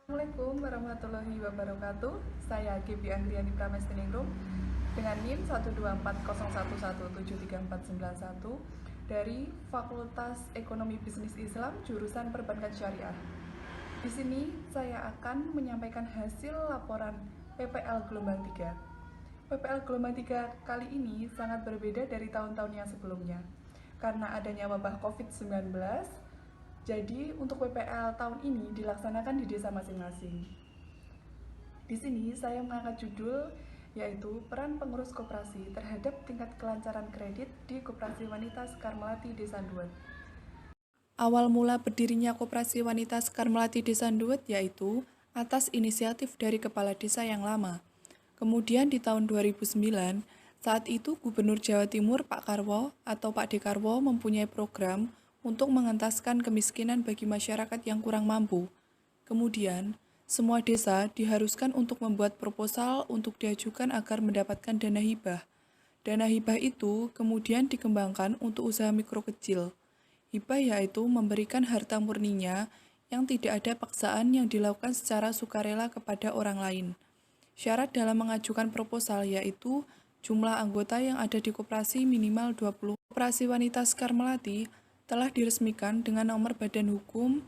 Assalamualaikum warahmatullahi wabarakatuh. Saya Gibi Anggriani Pramestiningrum dengan NIM 12401173491 dari Fakultas Ekonomi Bisnis Islam jurusan Perbankan Syariah. Di sini saya akan menyampaikan hasil laporan PPL Gelombang 3. PPL Gelombang 3 kali ini sangat berbeda dari tahun-tahun yang sebelumnya. Karena adanya wabah COVID-19, jadi untuk PPL tahun ini dilaksanakan di desa masing-masing. Di sini saya mengangkat judul yaitu peran pengurus koperasi terhadap tingkat kelancaran kredit di Koperasi Wanita Sekar Melati Desa Nduwet. Awal mula berdirinya Koperasi Wanita Sekar Melati Desa Nduwet yaitu atas inisiatif dari kepala desa yang lama. Kemudian di tahun 2009, saat itu Gubernur Jawa Timur Pak Karwo atau Pak Dekarwo mempunyai program untuk mengentaskan kemiskinan bagi masyarakat yang kurang mampu. Kemudian, semua desa diharuskan untuk membuat proposal untuk diajukan agar mendapatkan dana hibah. Dana hibah itu kemudian dikembangkan untuk usaha mikro kecil. Hibah yaitu memberikan harta murninya yang tidak ada paksaan yang dilakukan secara sukarela kepada orang lain. Syarat dalam mengajukan proposal yaitu jumlah anggota yang ada di koperasi minimal 20. Koperasi Wanita Sekar Melati telah diresmikan dengan nomor Badan Hukum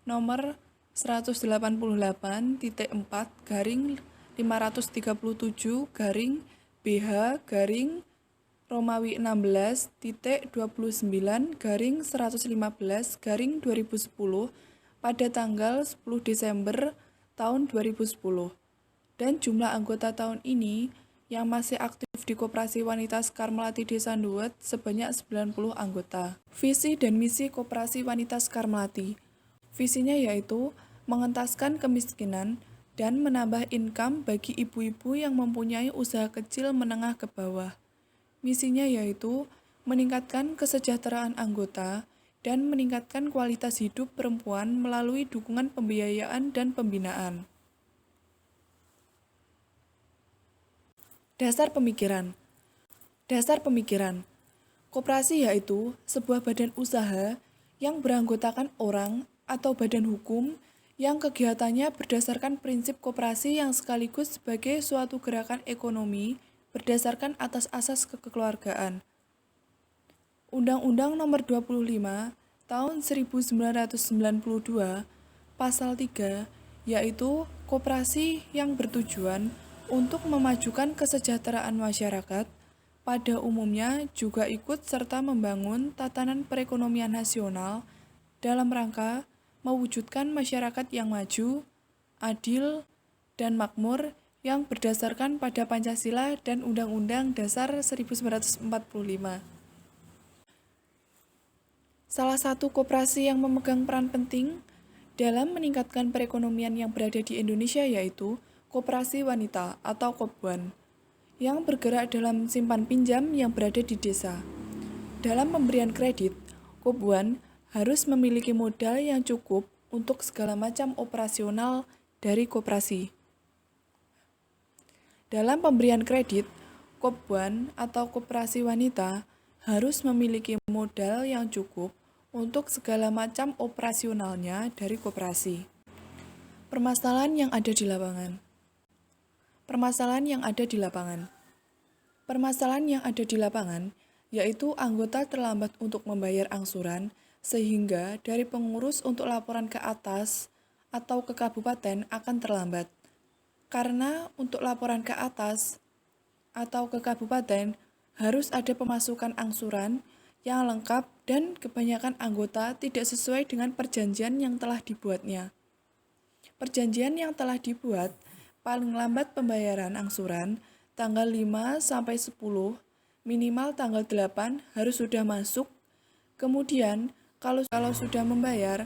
nomor 188-4-Garing 513-BH-Romawi 16-29-115-2010 pada tanggal 10 Desember tahun 2010. Dan jumlah anggota tahun ini yang masih aktif di Koperasi Wanita Sekar Melati Desa Nduwet sebanyak 90 anggota. Visi dan misi Koperasi Wanita Sekar Melati. Visinya yaitu mengentaskan kemiskinan dan menambah income bagi ibu-ibu yang mempunyai usaha kecil menengah ke bawah. Misinya yaitu meningkatkan kesejahteraan anggota dan meningkatkan kualitas hidup perempuan melalui dukungan pembiayaan dan pembinaan. Dasar pemikiran. Koperasi yaitu sebuah badan usaha yang beranggotakan orang atau badan hukum yang kegiatannya berdasarkan prinsip koperasi yang sekaligus sebagai suatu gerakan ekonomi berdasarkan atas asas kekeluargaan. Undang-Undang Nomor 25 Tahun 1992 Pasal 3 yaitu koperasi yang bertujuan untuk memajukan kesejahteraan masyarakat, pada umumnya juga ikut serta membangun tatanan perekonomian nasional dalam rangka mewujudkan masyarakat yang maju, adil, dan makmur yang berdasarkan pada Pancasila dan Undang-Undang Dasar 1945. Salah satu koperasi yang memegang peran penting dalam meningkatkan perekonomian yang berada di Indonesia yaitu Koperasi Wanita atau Kopwan, yang bergerak dalam simpan pinjam yang berada di desa. Dalam pemberian kredit, Kopwan harus memiliki modal yang cukup untuk segala macam operasional dari koperasi. Dalam pemberian kredit, Kopwan atau Koperasi Wanita harus memiliki modal yang cukup untuk segala macam operasionalnya dari koperasi. Permasalahan yang ada di lapangan. Permasalahan yang ada di lapangan yaitu anggota terlambat untuk membayar angsuran sehingga dari pengurus untuk laporan ke atas atau ke kabupaten akan terlambat. Karena untuk laporan ke atas atau ke kabupaten harus ada pemasukan angsuran yang lengkap dan kebanyakan anggota tidak sesuai dengan perjanjian yang telah dibuatnya. Perjanjian yang telah dibuat paling lambat pembayaran angsuran tanggal 5 sampai 10, minimal tanggal 8 harus sudah masuk. Kemudian, kalau sudah membayar,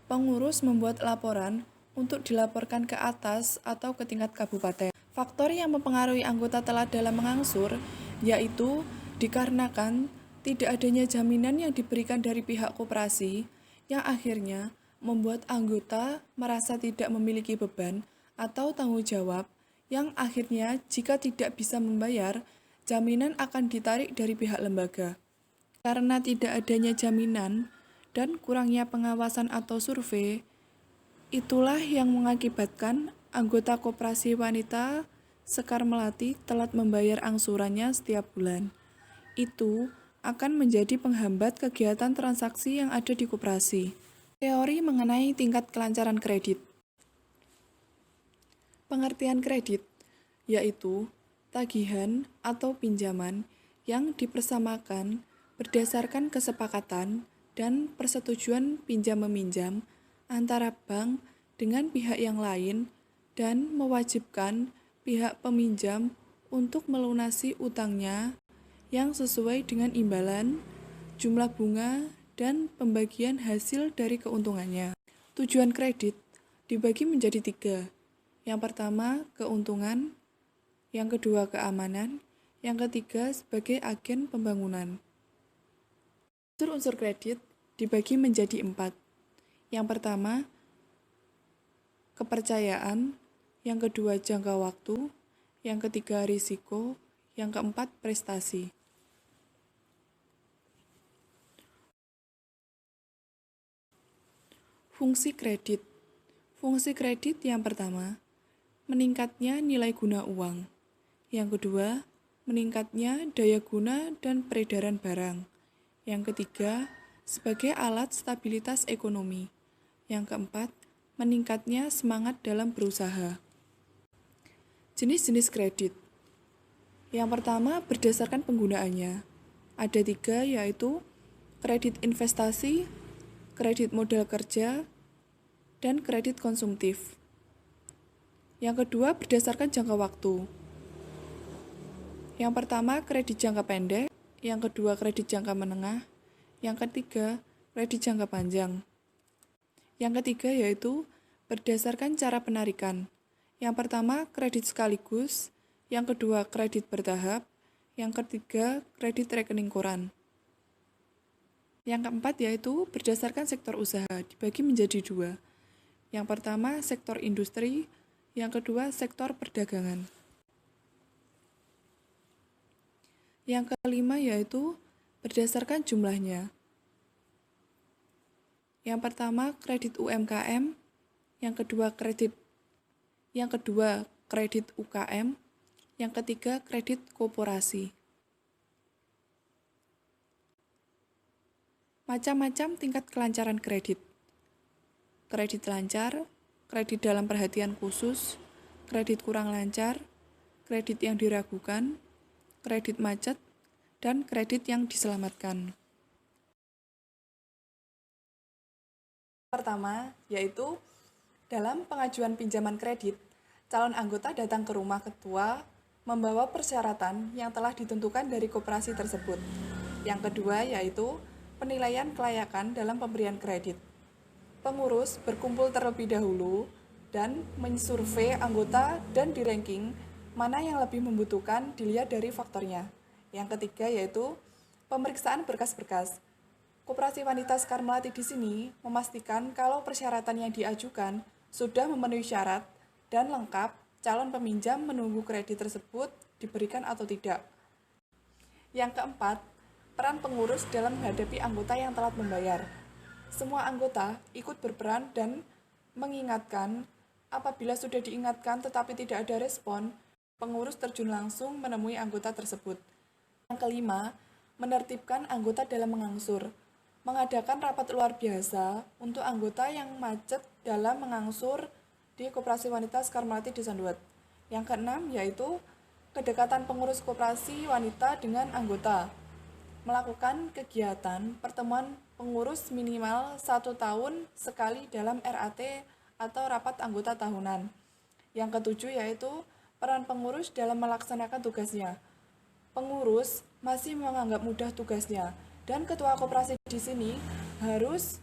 pengurus membuat laporan untuk dilaporkan ke atas atau ke tingkat kabupaten. Faktor yang mempengaruhi anggota telat dalam mengangsur yaitu dikarenakan tidak adanya jaminan yang diberikan dari pihak koperasi yang akhirnya membuat anggota merasa tidak memiliki beban atau tanggung jawab yang akhirnya jika tidak bisa membayar, jaminan akan ditarik dari pihak lembaga. Karena tidak adanya jaminan dan kurangnya pengawasan atau survei, Itulah yang mengakibatkan anggota koperasi wanita Sekar Melati telat membayar angsurannya setiap bulan. Itu akan menjadi penghambat kegiatan transaksi yang ada di koperasi. Teori mengenai tingkat kelancaran kredit. Pengertian kredit yaitu tagihan atau pinjaman yang dipersamakan berdasarkan kesepakatan dan persetujuan pinjam-meminjam antara bank dengan pihak yang lain dan mewajibkan pihak peminjam untuk melunasi utangnya yang sesuai dengan imbalan, jumlah bunga, dan pembagian hasil dari keuntungannya. Tujuan kredit dibagi menjadi 3. Yang pertama, keuntungan. Yang kedua, keamanan. Yang ketiga, sebagai agen pembangunan. Unsur-unsur kredit dibagi menjadi 4. Yang pertama, kepercayaan. Yang kedua, jangka waktu. Yang ketiga, risiko. Yang keempat, prestasi. Fungsi kredit. Fungsi kredit yang pertama, meningkatnya nilai guna uang. Yang kedua, meningkatnya daya guna dan peredaran barang. Yang ketiga, sebagai alat stabilitas ekonomi. Yang keempat, meningkatnya semangat dalam berusaha. Jenis-jenis kredit. Yang pertama, berdasarkan penggunaannya. Ada 3, yaitu kredit investasi, kredit modal kerja, dan kredit konsumtif. Yang kedua, berdasarkan jangka waktu. Yang pertama, kredit jangka pendek. Yang kedua, kredit jangka menengah. Yang ketiga, kredit jangka panjang. Yang ketiga yaitu berdasarkan cara penarikan. Yang pertama, kredit sekaligus. Yang kedua, kredit bertahap. Yang ketiga, kredit rekening koran. Yang keempat yaitu berdasarkan sektor usaha, dibagi menjadi 2. Yang pertama, sektor industri. Yang kedua, sektor perdagangan. Yang kelima yaitu berdasarkan jumlahnya. Yang pertama, kredit UMKM. Yang kedua, kredit UKM. Yang ketiga, kredit koperasi. Macam-macam tingkat kelancaran kredit. Kredit lancar, kredit dalam perhatian khusus, kredit kurang lancar, kredit yang diragukan, kredit macet, dan kredit yang diselamatkan. Pertama, yaitu dalam pengajuan pinjaman kredit, calon anggota datang ke rumah ketua membawa persyaratan yang telah ditentukan dari koperasi tersebut. Yang kedua, yaitu penilaian kelayakan dalam pemberian kredit. Pengurus berkumpul terlebih dahulu dan mensurvei anggota dan di-ranking mana yang lebih membutuhkan dilihat dari faktornya. Yang ketiga yaitu pemeriksaan berkas-berkas. Koperasi Wanita Sekar Melati di sini memastikan kalau persyaratan yang diajukan sudah memenuhi syarat dan lengkap, calon peminjam menunggu kredit tersebut diberikan atau tidak. Yang keempat, peran pengurus dalam menghadapi anggota yang telat membayar. Semua anggota ikut berperan dan mengingatkan. Apabila sudah diingatkan tetapi tidak ada respon, pengurus terjun langsung menemui anggota tersebut. Yang kelima, menertibkan anggota dalam mengangsur. Mengadakan rapat luar biasa untuk anggota yang macet dalam mengangsur di Koperasi Wanita Sekar Melati Desa Nduwet. Yang keenam, yaitu kedekatan pengurus koperasi wanita dengan anggota. Melakukan kegiatan pertemuan pengurus minimal 1 tahun sekali dalam RAT atau rapat anggota tahunan. Yang ketujuh yaitu peran pengurus dalam melaksanakan tugasnya. Pengurus masih menganggap mudah tugasnya dan ketua koperasi di sini harus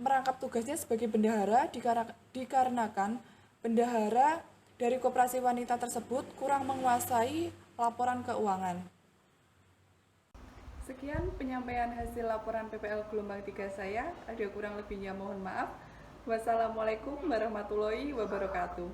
merangkap tugasnya sebagai bendahara dikarenakan bendahara dari koperasi wanita tersebut kurang menguasai laporan keuangan. Sekian penyampaian hasil laporan PPL Gelombang 3 saya. Ada kurang lebihnya mohon maaf. Wassalamualaikum warahmatullahi wabarakatuh.